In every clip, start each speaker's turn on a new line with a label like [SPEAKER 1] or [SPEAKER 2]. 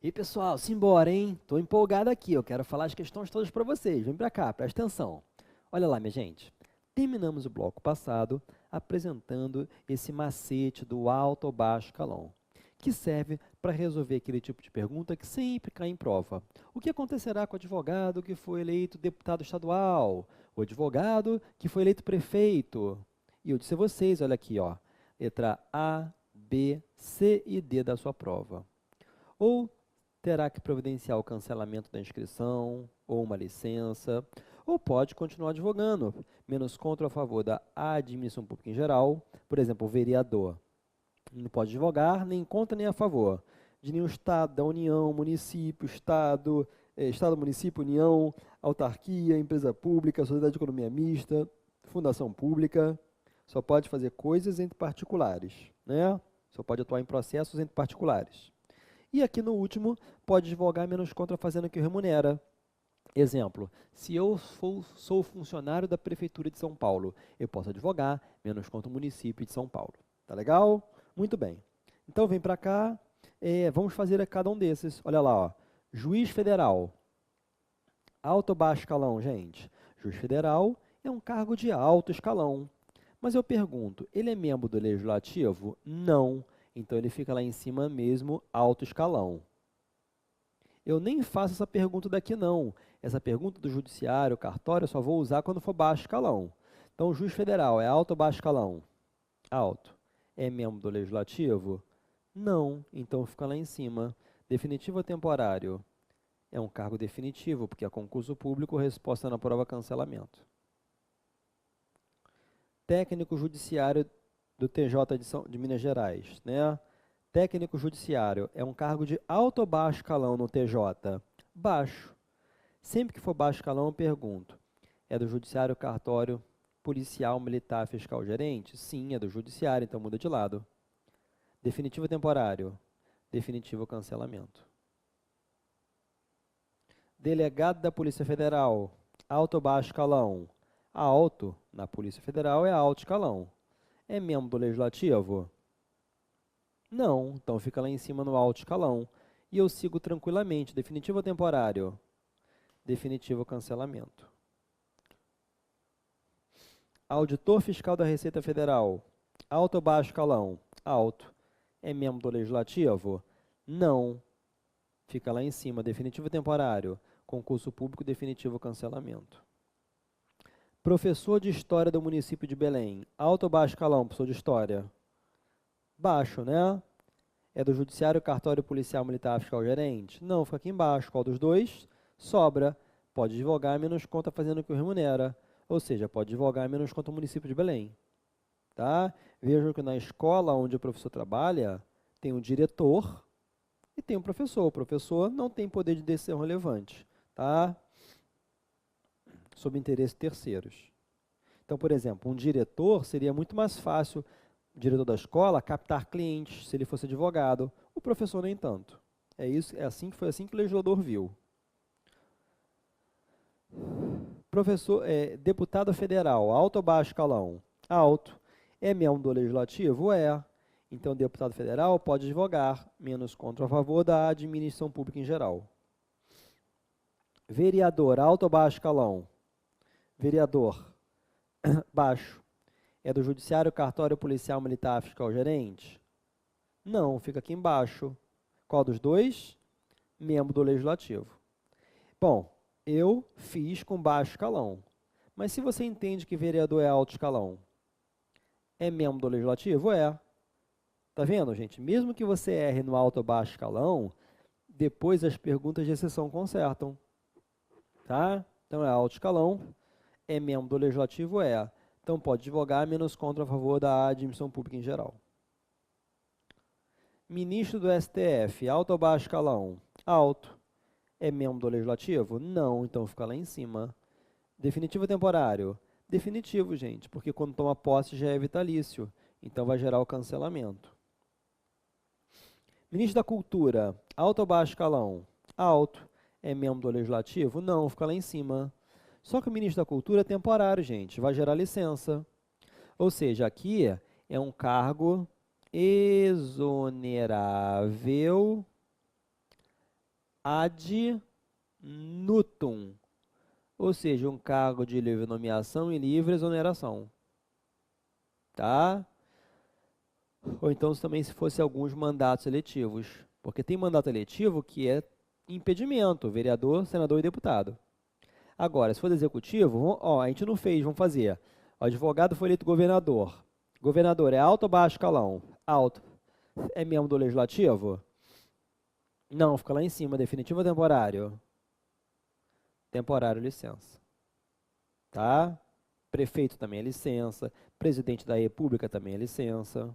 [SPEAKER 1] E pessoal, simbora, hein? Tô empolgado aqui, eu quero falar as questões todas para vocês. Vem para cá, presta atenção. Olha lá, minha gente. Terminamos o bloco passado apresentando esse macete do alto ou baixo calão, que serve para resolver aquele tipo de pergunta que sempre cai em prova. O que acontecerá com o advogado que foi eleito deputado estadual? O advogado que foi eleito prefeito? E eu disse a vocês, olha aqui, ó, letra A, B, C e D da sua prova. Ou terá que providenciar o cancelamento da inscrição, ou uma licença, ou pode continuar advogando, menos contra ou a favor da administração pública em geral, por exemplo, o vereador. Não pode advogar nem contra nem a favor de nenhum estado, da União, município, estado, município, União, autarquia, empresa pública, sociedade de economia mista, fundação pública. Só pode fazer coisas entre particulares, né? Só pode atuar em processos entre particulares. E aqui no último, pode advogar menos contra fazendo que remunera. Exemplo, se eu sou funcionário da Prefeitura de São Paulo, eu posso advogar menos contra o município de São Paulo. Tá legal? Muito bem. Então vem para cá, vamos fazer a cada um desses. Olha lá, ó. Juiz federal. Alto ou baixo escalão, gente? Juiz federal é um cargo de alto escalão. Mas eu pergunto, ele é membro do legislativo? Não. Então ele fica lá em cima mesmo, alto escalão. Eu nem faço essa pergunta daqui não. Essa pergunta do judiciário, cartório, eu só vou usar quando for baixo escalão. Então, o juiz federal é alto ou baixo escalão? Alto. É membro do legislativo? Não. Então fica lá em cima. Definitivo ou temporário? É um cargo definitivo, porque é concurso público, resposta na prova cancelamento. Técnico judiciário do TJ de Minas Gerais, né? Técnico judiciário é um cargo de alto ou baixo escalão no TJ? Baixo. Sempre que for baixo escalão, eu pergunto: é do judiciário, cartório, policial, militar, fiscal, gerente? Sim, é do judiciário, então muda de lado. Definitivo ou temporário? Definitivo ou cancelamento. Delegado da Polícia Federal, alto ou baixo escalão? Alto, na Polícia Federal é alto escalão. É membro do Legislativo? Não, então fica lá em cima no alto escalão. E eu sigo tranquilamente. Definitivo ou temporário? Definitivo ou cancelamento. Auditor fiscal da Receita Federal. Alto ou baixo escalão? Alto. É membro do Legislativo? Não. Fica lá em cima. Definitivo ou temporário? Concurso público, definitivo ou cancelamento. Professor de História do município de Belém. Alto ou baixo escalão, professor de História? Baixo, né? É do Judiciário, Cartório, Policial, Militar, Fiscal, Gerente? Não, fica aqui embaixo. Qual dos dois? Sobra. Pode advogar menos conta fazendo o que o remunera. Ou seja, pode advogar menos conta o município de Belém. Tá? Vejam que na escola onde o professor trabalha, tem um diretor e tem um professor. O professor não tem poder de decisão relevante. Tá? Sob interesse de terceiros. Então, por exemplo, um diretor seria muito mais fácil, o diretor da escola, captar clientes, se ele fosse advogado. O professor nem tanto. Foi assim que o legislador viu. Professor, deputado federal, alto ou baixo escalão? Alto. É membro do legislativo? É. Então, o deputado federal pode advogar, menos contra ou a favor da administração pública em geral. Vereador, alto ou baixo escalão? Vereador, baixo. É do judiciário, cartório, policial, militar, fiscal, gerente? Não, fica aqui embaixo. Qual dos dois? Membro do legislativo. Bom, eu fiz com baixo escalão. Mas se você entende que vereador é alto escalão, é membro do legislativo? É. Tá vendo, gente? Mesmo que você erre no alto ou baixo escalão, depois as perguntas de exceção consertam. Tá? Então é alto escalão, é membro do legislativo? É. Então pode advogar menos contra a favor da administração pública em geral. Ministro do STF, alto ou baixo escalão? Alto. É membro do legislativo? Não, então fica lá em cima. Definitivo ou temporário? Definitivo, gente, porque quando toma posse já é vitalício, então vai gerar o cancelamento. Ministro da Cultura, alto ou baixo escalão? Alto. É membro do legislativo? Não, fica lá em cima. Só que o ministro da Cultura é temporário, gente, vai gerar licença. Ou seja, aqui é um cargo exonerável ad nutum, ou seja, um cargo de livre nomeação e livre exoneração, tá? Ou então também se fosse alguns mandatos eletivos, porque tem mandato eletivo que é impedimento, vereador, senador e deputado. Agora, se for do executivo, ó, a gente não fez, vamos fazer. O advogado foi eleito governador. Governador é alto ou baixo escalão? Alto. É membro do legislativo? Não, fica lá em cima. Definitivo ou temporário? Temporário, licença. Tá? Prefeito também é licença. Presidente da República também é licença.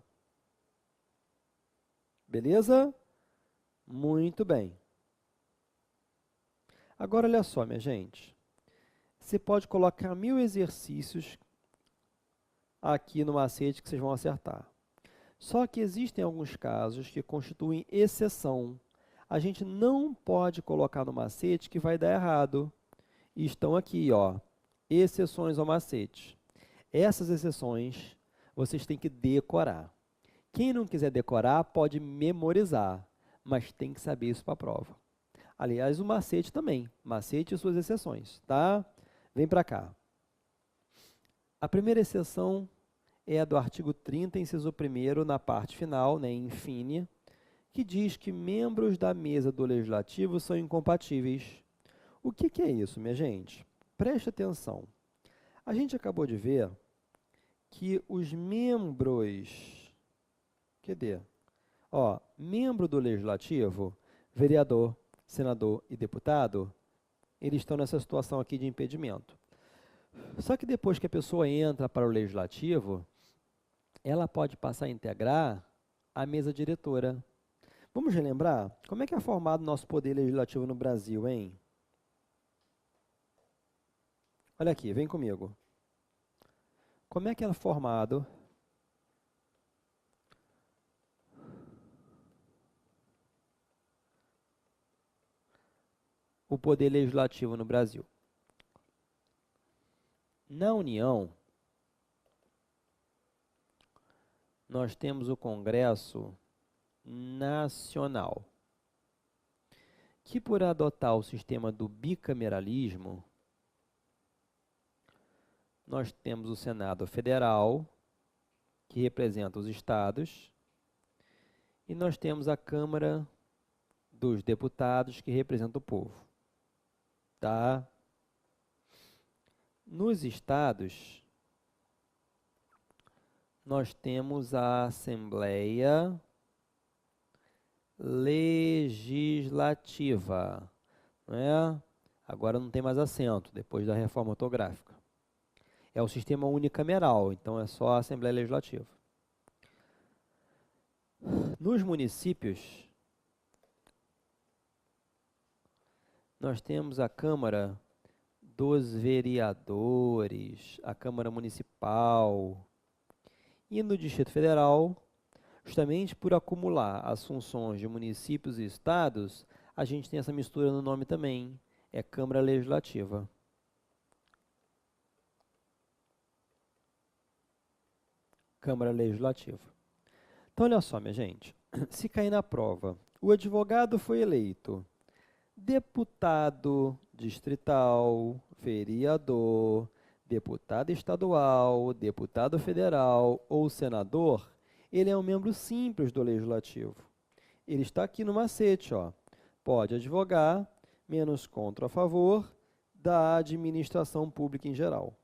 [SPEAKER 1] Beleza? Muito bem. Agora, olha só, minha gente. Você pode colocar 1000 exercícios aqui no macete que vocês vão acertar. Só que existem alguns casos que constituem exceção. A gente não pode colocar no macete que vai dar errado. E estão aqui, ó, exceções ao macete. Essas exceções vocês têm que decorar. Quem não quiser decorar pode memorizar, mas tem que saber isso para a prova. Aliás, o macete também, macete e suas exceções, tá? Vem para cá. A primeira exceção é a do artigo 30, inciso 1º, na parte final, né, in fine, que diz que membros da mesa do legislativo são incompatíveis. O que é isso, minha gente? Preste atenção. A gente acabou de ver que os membros... Cadê? Ó, membro do legislativo, vereador, senador e deputado, eles estão nessa situação aqui de impedimento. Só que depois que a pessoa entra para o legislativo, ela pode passar a integrar a mesa diretora. Vamos relembrar? Como é que é formado o nosso poder legislativo no Brasil, hein? Olha aqui, vem comigo. Como é que é formado o poder legislativo no Brasil? Na União, nós temos o Congresso Nacional, que por adotar o sistema do bicameralismo, nós temos o Senado Federal, que representa os estados, e nós temos a Câmara dos Deputados, que representa o povo. Tá? Nos estados, nós temos a Assembleia Legislativa, não é? Agora não tem mais acento, depois da reforma ortográfica. É o sistema unicameral, então é só a Assembleia Legislativa. Nos municípios, nós temos a Câmara dos Vereadores, a Câmara Municipal. E no Distrito Federal, justamente por acumular as funções de municípios e estados, a gente tem essa mistura no nome também, é Câmara Legislativa. Câmara Legislativa. Então, olha só, minha gente, se cair na prova, o advogado foi eleito deputado distrital, vereador, deputado estadual, deputado federal ou senador, ele é um membro simples do legislativo. Ele está aqui no macete, ó. Pode advogar, menos contra a favor da administração pública em geral.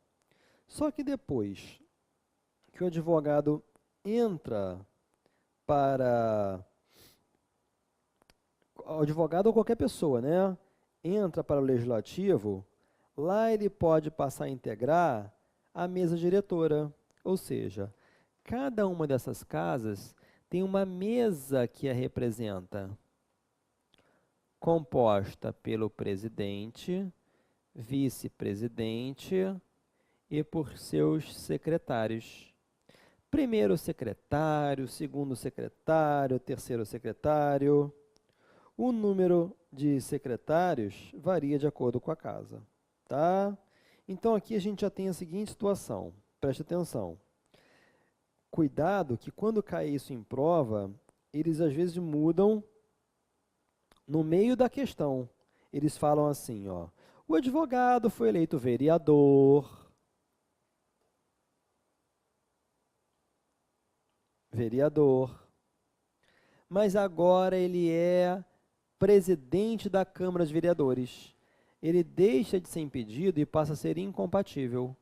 [SPEAKER 1] Só que depois que o advogado entra para... O advogado ou qualquer pessoa, né? Entra para o legislativo, lá ele pode passar a integrar a mesa diretora. Ou seja, cada uma dessas casas tem uma mesa que a representa, composta pelo presidente, vice-presidente e por seus secretários. Primeiro secretário, segundo secretário, terceiro secretário. O número de secretários varia de acordo com a casa, tá? Então, aqui a gente já tem a seguinte situação, preste atenção. Cuidado que quando cair isso em prova, eles às vezes mudam no meio da questão, eles falam assim, ó, o advogado foi eleito vereador, mas agora ele é presidente da Câmara de Vereadores. Ele deixa de ser impedido e passa a ser incompatível.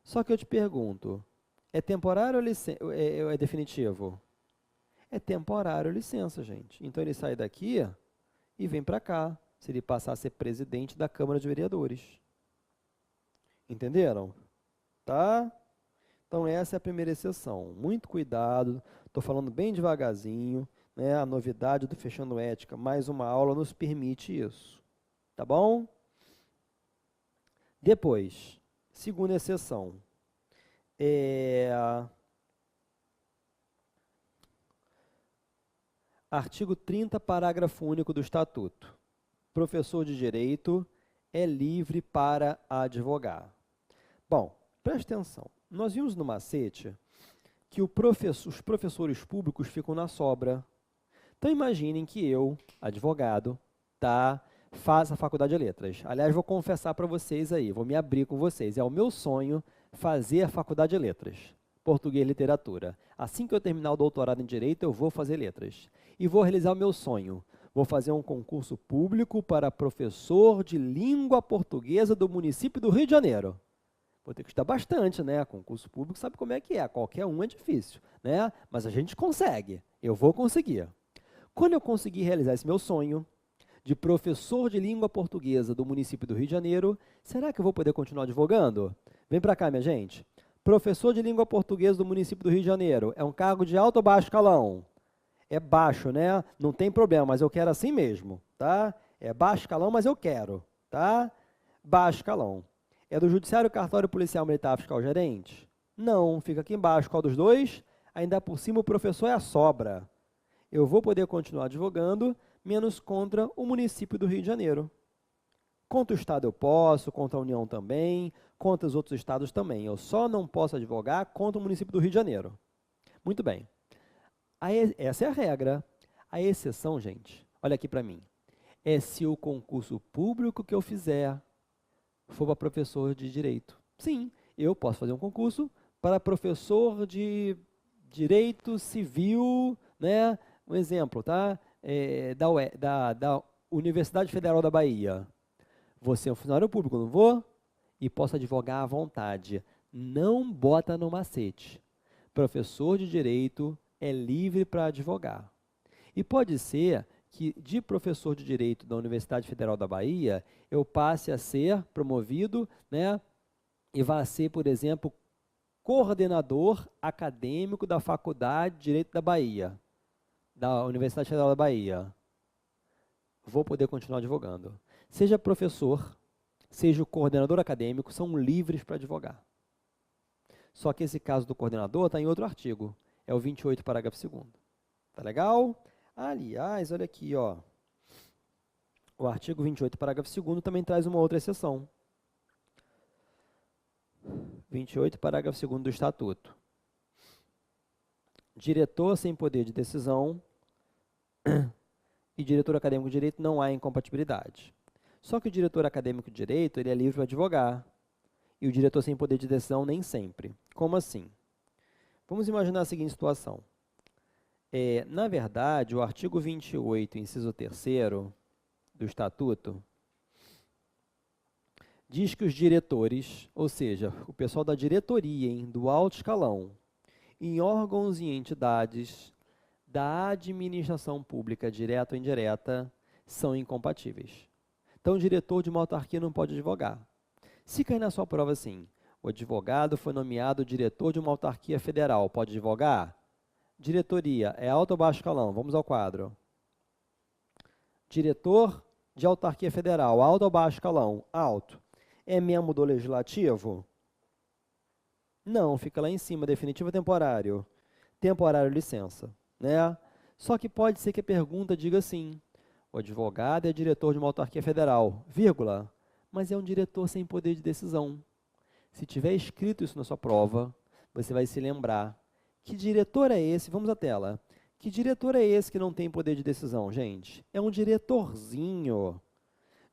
[SPEAKER 1] Só que eu te pergunto, é temporário ou é definitivo? É temporário licença, gente. Então ele sai daqui e vem para cá, se ele passar a ser presidente da Câmara de Vereadores. Entenderam? Tá? Então essa é a primeira exceção. Muito cuidado, estou falando bem devagarzinho, né? A novidade do Fechando Ética, mais uma aula nos permite isso. Tá bom? Depois, segunda exceção. Artigo 30, parágrafo único do Estatuto. Professor de Direito é livre para advogar. Bom, preste atenção. Nós vimos no macete que os professores públicos ficam na sobra. Então, imaginem que eu, advogado, faço a faculdade de letras. Aliás, vou confessar para vocês aí, vou me abrir com vocês. É o meu sonho fazer a faculdade de letras, português e literatura. Assim que eu terminar o doutorado em Direito, eu vou fazer letras. E vou realizar o meu sonho. Vou fazer um concurso público para professor de língua portuguesa do município do Rio de Janeiro. Vou ter que estudar bastante, né? Concurso público sabe como é que é, qualquer um é difícil, né? Mas a gente consegue, eu vou conseguir. Quando eu conseguir realizar esse meu sonho de professor de língua portuguesa do município do Rio de Janeiro, será que eu vou poder continuar advogando? Vem para cá, minha gente. Professor de língua portuguesa do município do Rio de Janeiro, é um cargo de alto ou baixo escalão? É baixo, né? Não tem problema, mas eu quero assim mesmo, tá? É baixo escalão, mas eu quero, tá? Baixo escalão. É do Judiciário, Cartório Policial Militar Fiscal Gerente? Não, fica aqui embaixo. Qual dos dois? Ainda por cima o professor é a sobra. Eu vou poder continuar advogando, menos contra o município do Rio de Janeiro. Contra o Estado eu posso, contra a União também, contra os outros estados também. Eu só não posso advogar contra o município do Rio de Janeiro. Muito bem. Essa é a regra. A exceção, gente, olha aqui para mim, é se o concurso público que eu fizer for para professor de Direito. Sim, eu posso fazer um concurso para professor de Direito Civil, né? Um exemplo, tá? Da Universidade Federal da Bahia. Vou ser um funcionário público, não vou? E posso advogar à vontade. Não bota no macete. Professor de Direito é livre para advogar. E pode ser que de professor de Direito da Universidade Federal da Bahia, eu passe a ser promovido, né? E vá ser, por exemplo, coordenador acadêmico da Faculdade de Direito da Bahia, da Universidade Federal da Bahia. Vou poder continuar advogando. Seja professor, seja o coordenador acadêmico, são livres para advogar. Só que esse caso do coordenador está em outro artigo. É o 28, parágrafo 2º. Tá legal? Aliás, olha aqui, ó. O artigo 28, parágrafo 2º também traz uma outra exceção. 28, parágrafo 2º do Estatuto. Diretor sem poder de decisão e diretor acadêmico de direito não há incompatibilidade. Só que o diretor acadêmico de direito, ele é livre para advogar. E o diretor sem poder de decisão nem sempre. Como assim? Vamos imaginar a seguinte situação. Na verdade, o artigo 28, inciso 3º do Estatuto, diz que os diretores, ou seja, o pessoal da diretoria, do alto escalão, em órgãos e entidades da administração pública, direta ou indireta, são incompatíveis. Então, o diretor de uma autarquia não pode advogar. Se cair na sua prova assim, o advogado foi nomeado diretor de uma autarquia federal, pode advogar? Diretoria, é alto ou baixo escalão? Vamos ao quadro. Diretor de autarquia federal, alto ou baixo escalão? Alto. É membro do legislativo? Não, fica lá em cima, definitivo ou temporário? Temporário, licença, né? Só que pode ser que a pergunta diga assim, o advogado é diretor de uma autarquia federal, vírgula, mas é um diretor sem poder de decisão. Se tiver escrito isso na sua prova, você vai se lembrar. Que diretor é esse? Vamos à tela. Que diretor é esse que não tem poder de decisão, gente? É um diretorzinho.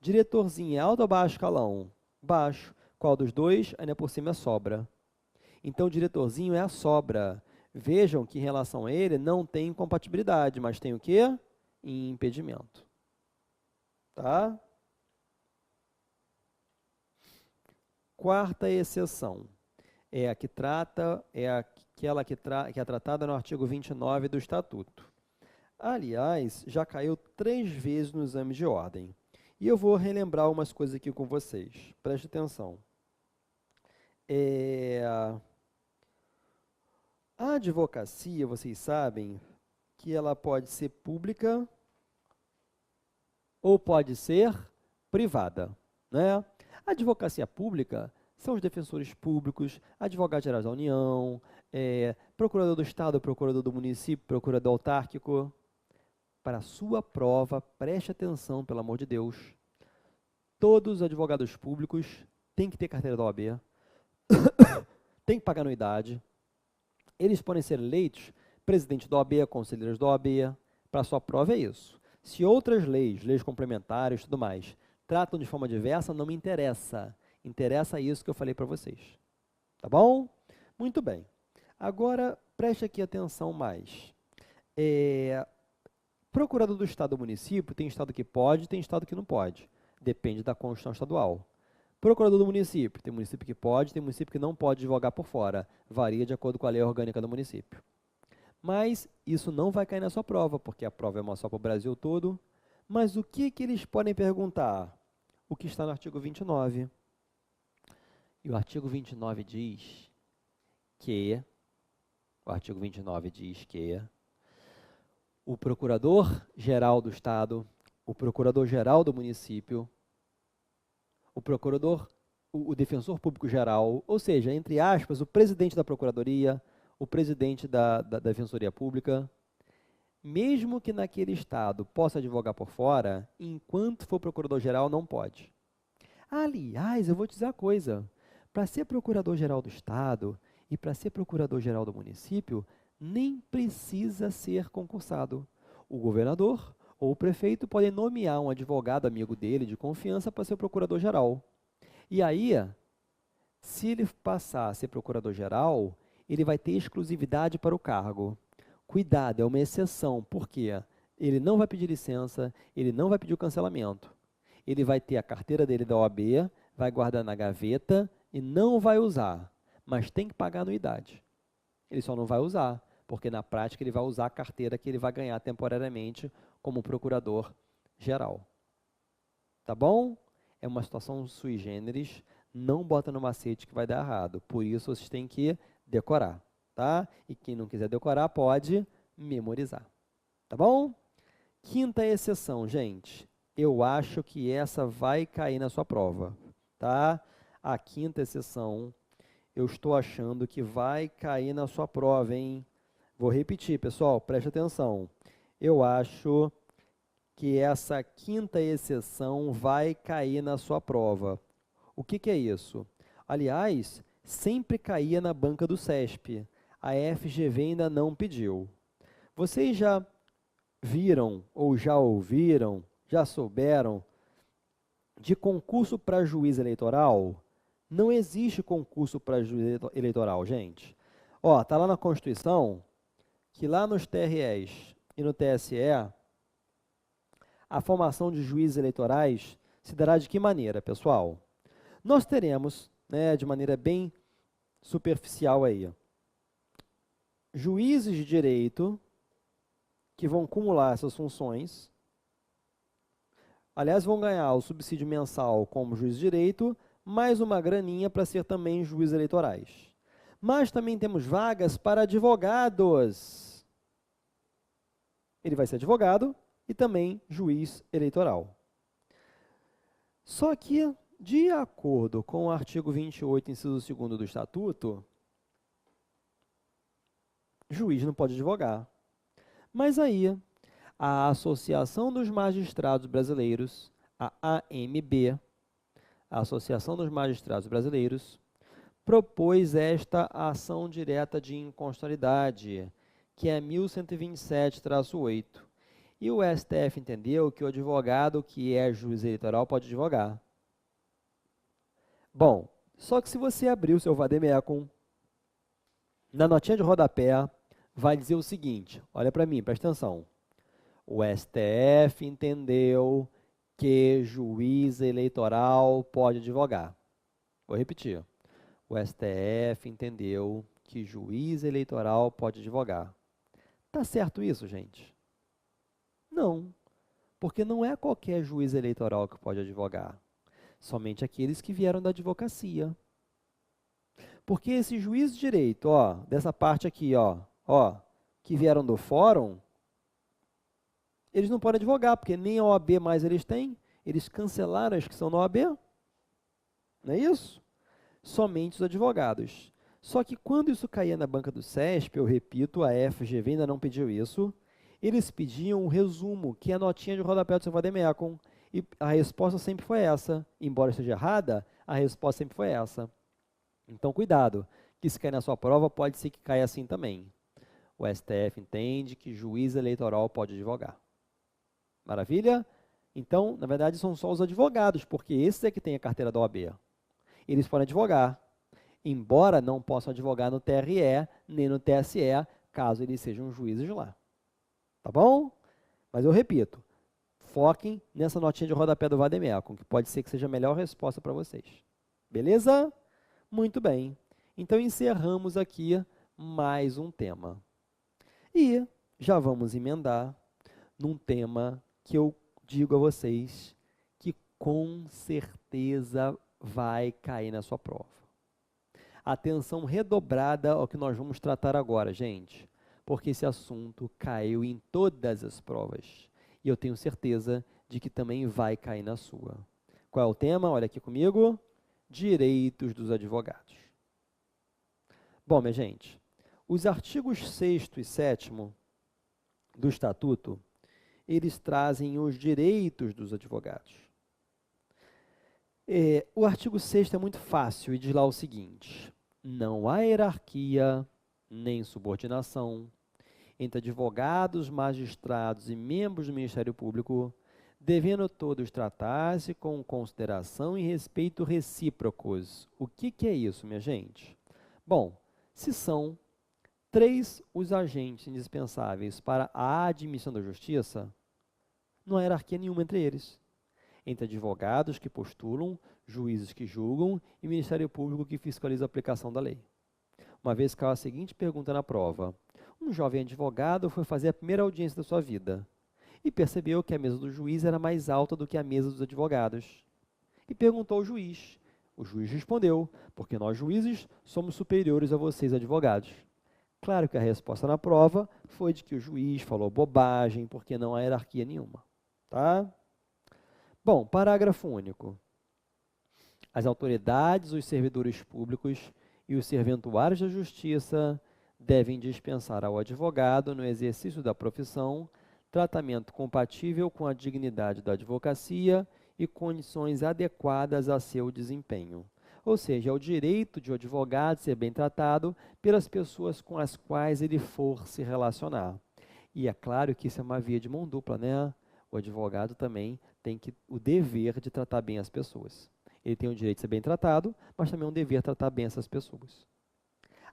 [SPEAKER 1] Diretorzinho é alto ou baixo escalão? Baixo. Qual dos dois? Ainda por cima é sobra. Então, o diretorzinho é a sobra. Vejam que em relação a ele não tem incompatibilidade, mas tem o quê? Impedimento. Tá? Quarta exceção é a que trata, aquela que é tratada no artigo 29 do Estatuto. Aliás, já caiu 3 vezes no exame de ordem. E eu vou relembrar umas coisas aqui com vocês. Preste atenção. A advocacia, vocês sabem que ela pode ser pública ou pode ser privada, né? A advocacia pública são os defensores públicos, advogados-gerais da União, procurador do Estado, procurador do município, procurador autárquico. Para a sua prova, preste atenção, pelo amor de Deus, todos os advogados públicos têm que ter carteira da OAB, têm que pagar anuidade, eles podem ser eleitos presidente da OAB, conselheiros da OAB, para a sua prova é isso. Se outras leis complementares e tudo mais, tratam de forma diversa, não me interessa. Interessa isso que eu falei para vocês. Tá bom? Muito bem. Agora, preste aqui atenção mais. Procurador do Estado ou município, tem Estado que pode, tem Estado que não pode. Depende da Constituição Estadual. Procurador do município, tem município que pode, tem município que não pode advogar por fora. Varia de acordo com a lei orgânica do município. Mas isso não vai cair na sua prova, porque a prova é uma só para o Brasil todo. Mas o que eles podem perguntar? O que está no artigo 29. E o artigo 29 diz que, o Procurador-Geral do Estado, o Procurador-Geral do município, o Defensor Público Geral, ou seja, entre aspas, o presidente da Procuradoria, o presidente da Defensoria Pública, mesmo que naquele estado possa advogar por fora, enquanto for Procurador-Geral, não pode. Aliás, eu vou te dizer uma coisa, para ser Procurador-Geral do Estado e para ser Procurador-Geral do município, nem precisa ser concursado. O governador ou o prefeito podem nomear um advogado amigo dele, de confiança, para ser procurador-geral. E aí, se ele passar a ser procurador-geral, ele vai ter exclusividade para o cargo. Cuidado, é uma exceção, porque ele não vai pedir licença, ele não vai pedir o cancelamento. Ele vai ter a carteira dele da OAB, vai guardar na gaveta e não vai usar, mas tem que pagar anuidade. Ele só não vai usar, porque na prática ele vai usar a carteira que ele vai ganhar temporariamente como procurador-geral. Tá bom? É uma situação sui generis, não bota no macete que vai dar errado. Por isso, vocês têm que decorar, tá? E quem não quiser decorar, pode memorizar. Tá bom? Quinta exceção, gente. Eu acho que essa vai cair na sua prova, tá? A quinta exceção, eu estou achando que vai cair na sua prova, hein? Vou repetir, pessoal, preste atenção. Eu acho que essa quinta exceção vai cair na sua prova. O que é isso? Aliás, sempre caía na banca do CESP. A FGV ainda não pediu. Vocês já viram ou já ouviram, já souberam de concurso para juiz eleitoral? Não existe concurso para juiz eleitoral, gente. Ó, tá lá na Constituição que lá nos TREs e no TSE, a formação de juízes eleitorais se dará de que maneira, pessoal? Nós teremos, né, de maneira bem superficial aí, juízes de direito que vão acumular essas funções, aliás, vão ganhar o subsídio mensal como juiz de direito, mais uma graninha para ser também juízes eleitorais. Mas também temos vagas para advogados. Ele vai ser advogado e também juiz eleitoral. Só que, de acordo com o artigo 28, inciso 2º do Estatuto, juiz não pode advogar. Mas aí, a Associação dos Magistrados Brasileiros, a AMB, a Associação dos Magistrados Brasileiros, propôs esta ação direta de inconstitucionalidade, que é 1127-8. E o STF entendeu que o advogado que é juiz eleitoral pode advogar. Bom, só que se você abrir o seu vademecum, na notinha de rodapé, vai dizer o seguinte, olha para mim, presta atenção. O STF entendeu que juiz eleitoral pode advogar. Vou repetir. O STF entendeu que juiz eleitoral pode advogar. Tá certo isso, gente? Não, porque não é qualquer juiz eleitoral que pode advogar. Somente aqueles que vieram da advocacia. Porque esse juiz de direito, ó, dessa parte aqui, ó, que vieram do fórum, eles não podem advogar, porque nem a OAB mais eles têm. Eles cancelaram a inscrição na OAB. Não é isso? Somente os advogados. Só que quando isso caía na banca do CESP, eu repito, a FGV ainda não pediu isso, eles pediam um resumo, que é a notinha de rodapé do seu vademecum. E a resposta sempre foi essa. Embora esteja errada, a resposta sempre foi essa. Então, cuidado, que se cair na sua prova, pode ser que caia assim também. O STF entende que juiz eleitoral pode advogar. Maravilha? Então, na verdade, são só os advogados, porque esses é que têm a carteira da OAB. Eles podem advogar, embora não possam advogar no TRE, nem no TSE, caso eles sejam juízes lá. Tá bom? Mas eu repito, foquem nessa notinha de rodapé do vademecum, que pode ser que seja a melhor resposta para vocês. Beleza? Muito bem. Então, encerramos aqui mais um tema. E já vamos emendar num tema que eu digo a vocês que com certeza vai cair na sua prova. Atenção redobrada ao que nós vamos tratar agora, gente, porque esse assunto caiu em todas as provas. E eu tenho certeza de que também vai cair na sua. Qual é o tema? Olha aqui comigo. Direitos dos advogados. Bom, minha gente, os artigos 6º e 7º do Estatuto, eles trazem os direitos dos advogados. O artigo 6º é muito fácil e diz lá o seguinte: não há hierarquia nem subordinação entre advogados, magistrados e membros do Ministério Público, devendo todos tratar-se com consideração e respeito recíprocos. O que é isso, minha gente? Bom, se são 3 os agentes indispensáveis para a admissão da justiça, não há hierarquia nenhuma entre eles. Entre advogados que postulam, juízes que julgam e Ministério Público que fiscaliza a aplicação da lei. Uma vez caiu a seguinte pergunta na prova: um jovem advogado foi fazer a primeira audiência da sua vida e percebeu que a mesa do juiz era mais alta do que a mesa dos advogados. E perguntou ao juiz. O juiz respondeu: porque nós juízes somos superiores a vocês advogados. Claro que a resposta na prova foi de que o juiz falou bobagem, porque não há hierarquia nenhuma. Tá? Bom, parágrafo único. As autoridades, os servidores públicos e os serventuários da justiça devem dispensar ao advogado, no exercício da profissão, tratamento compatível com a dignidade da advocacia e condições adequadas a seu desempenho. Ou seja, é o direito de o advogado ser bem tratado pelas pessoas com as quais ele for se relacionar. E é claro que isso é uma via de mão dupla, né? O advogado também tem o dever de tratar bem as pessoas. Ele tem o direito de ser bem tratado, mas também um dever de tratar bem essas pessoas.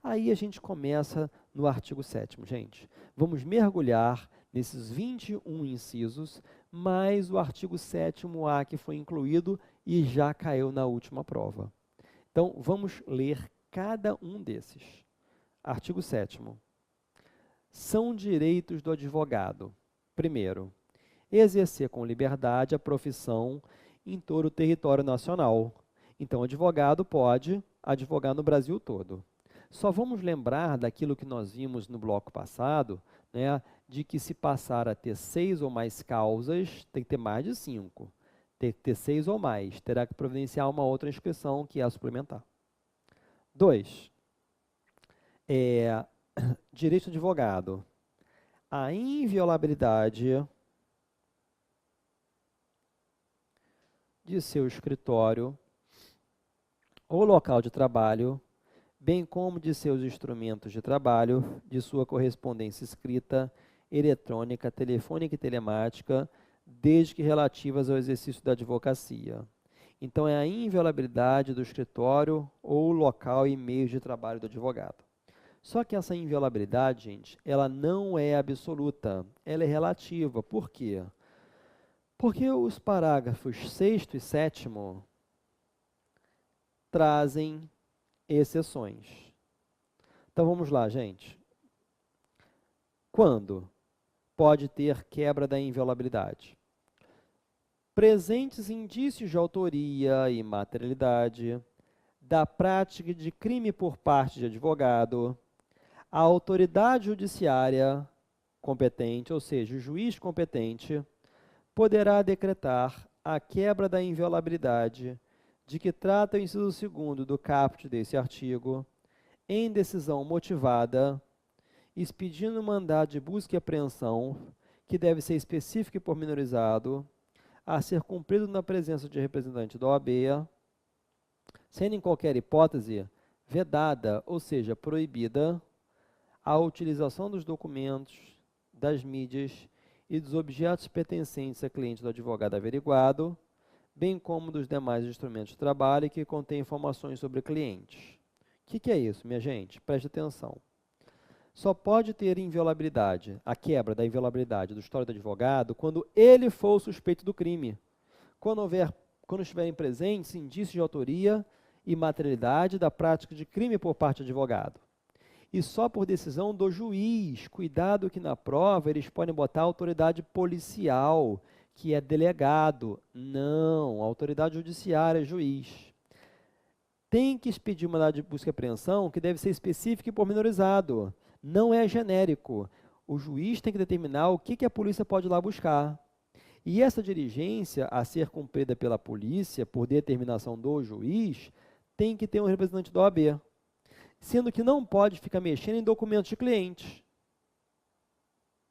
[SPEAKER 1] Aí a gente começa no artigo 7º, gente. Vamos mergulhar nesses 21 incisos, mais o artigo 7º-A que foi incluído e já caiu na última prova. Então, vamos ler cada um desses. Artigo 7º. São direitos do advogado. Primeiro, exercer com liberdade a profissão em todo o território nacional. Então, o advogado pode advogar no Brasil todo. Só vamos lembrar daquilo que nós vimos no bloco passado, né, de que se passar a ter 6 ou mais causas, tem que ter mais de 5. Tem que ter 6 ou mais, terá que providenciar uma outra inscrição, que é a suplementar. 2. Direito do advogado. A inviolabilidade de seu escritório ou local de trabalho bem como de seus instrumentos de trabalho, de sua correspondência escrita, eletrônica, telefônica e telemática, desde que relativas ao exercício da advocacia. Então, é a inviolabilidade do escritório ou local e meios de trabalho do advogado. Só que essa inviolabilidade, gente, ela não é absoluta, ela é relativa. Por quê? Porque os parágrafos 6º e 7º trazem exceções. Então, vamos lá, gente. Quando pode ter quebra da inviolabilidade? Presentes indícios de autoria e materialidade, da prática de crime por parte de advogado, a autoridade judiciária competente, ou seja, o juiz competente, poderá decretar a quebra da inviolabilidade de que trata o inciso 2º do caput desse artigo, em decisão motivada, expedindo mandado de busca e apreensão, que deve ser específico e pormenorizado, a ser cumprido na presença de representante da OAB, sendo em qualquer hipótese vedada, ou seja, proibida, a utilização dos documentos, das mídias e dos objetos pertencentes a cliente do advogado averiguado, bem como dos demais instrumentos de trabalho que contêm informações sobre clientes. O que é isso, minha gente? Preste atenção. Só pode ter inviolabilidade, a quebra da inviolabilidade do histórico do advogado, quando ele for o suspeito do crime. Quando estiverem presentes indícios de autoria e materialidade da prática de crime por parte do advogado. E só por decisão do juiz. Cuidado que na prova eles podem botar autoridade policial, que é delegado. Não, autoridade judiciária, juiz. Tem que expedir mandado de busca e apreensão que deve ser específico e pormenorizado. Não é genérico. O juiz tem que determinar o que a polícia pode ir lá buscar. E essa diligência a ser cumprida pela polícia, por determinação do juiz, tem que ter um representante da OAB. Sendo que não pode ficar mexendo em documentos de clientes,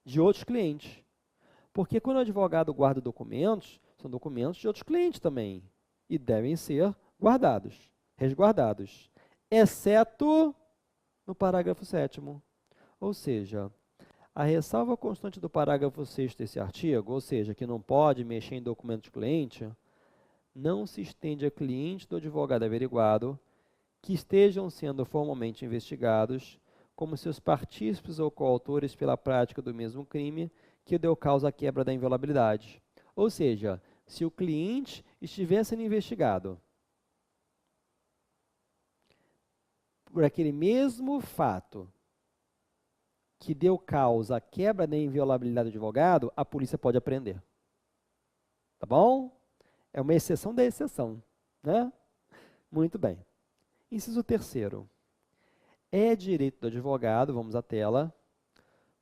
[SPEAKER 1] de outros clientes. Porque quando o advogado guarda documentos, são documentos de outros clientes também. E devem ser guardados, resguardados. Exceto no parágrafo 7º. Ou seja, a ressalva constante do parágrafo 6º desse artigo, ou seja, que não pode mexer em documentos de cliente, não se estende a cliente do advogado averiguado que estejam sendo formalmente investigados como seus partícipes ou coautores pela prática do mesmo crime que deu causa à quebra da inviolabilidade. Ou seja, se o cliente estiver sendo investigado por aquele mesmo fato que deu causa à quebra da inviolabilidade do advogado, a polícia pode apreender. Tá bom? É uma exceção da exceção, né? Muito bem. Inciso 3º. É direito do advogado, vamos à tela,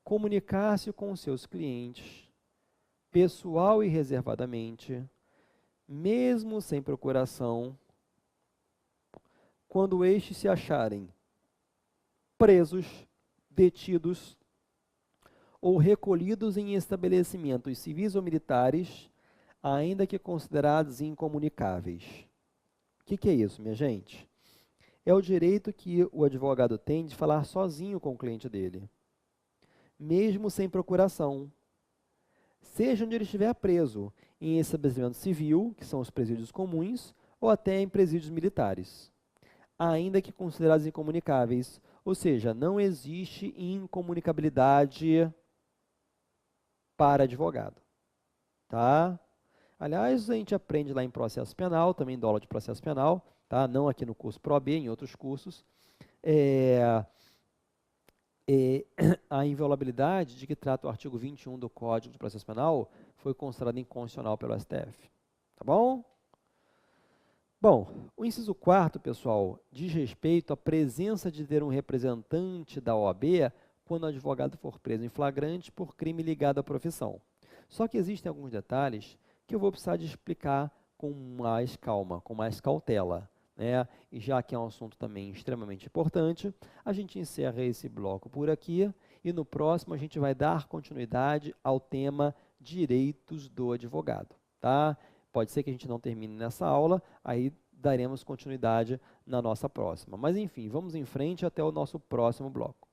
[SPEAKER 1] comunicar-se com seus clientes, pessoal e reservadamente, mesmo sem procuração, quando estes se acharem presos, detidos ou recolhidos em estabelecimentos civis ou militares, ainda que considerados incomunicáveis. O que é isso, minha gente? É o direito que o advogado tem de falar sozinho com o cliente dele, mesmo sem procuração, seja onde ele estiver preso, em estabelecimento civil, que são os presídios comuns, ou até em presídios militares, ainda que considerados incomunicáveis, ou seja, não existe incomunicabilidade para advogado, tá? Aliás, a gente aprende lá em processo penal, também dou aula de processo penal, tá? Não aqui no curso ProAB, em outros cursos, a inviolabilidade de que trata o artigo 21 do Código de Processo Penal foi considerada inconstitucional pelo STF, tá bom? Bom, o inciso 4º, pessoal, diz respeito à presença de ter um representante da OAB quando o advogado for preso em flagrante por crime ligado à profissão. Só que existem alguns detalhes que eu vou precisar de explicar com mais calma, com mais cautela, né? E já que é um assunto também extremamente importante, a gente encerra esse bloco por aqui e no próximo a gente vai dar continuidade ao tema direitos do advogado, tá? Pode ser que a gente não termine nessa aula, aí daremos continuidade na nossa próxima. Mas enfim, vamos em frente até o nosso próximo bloco.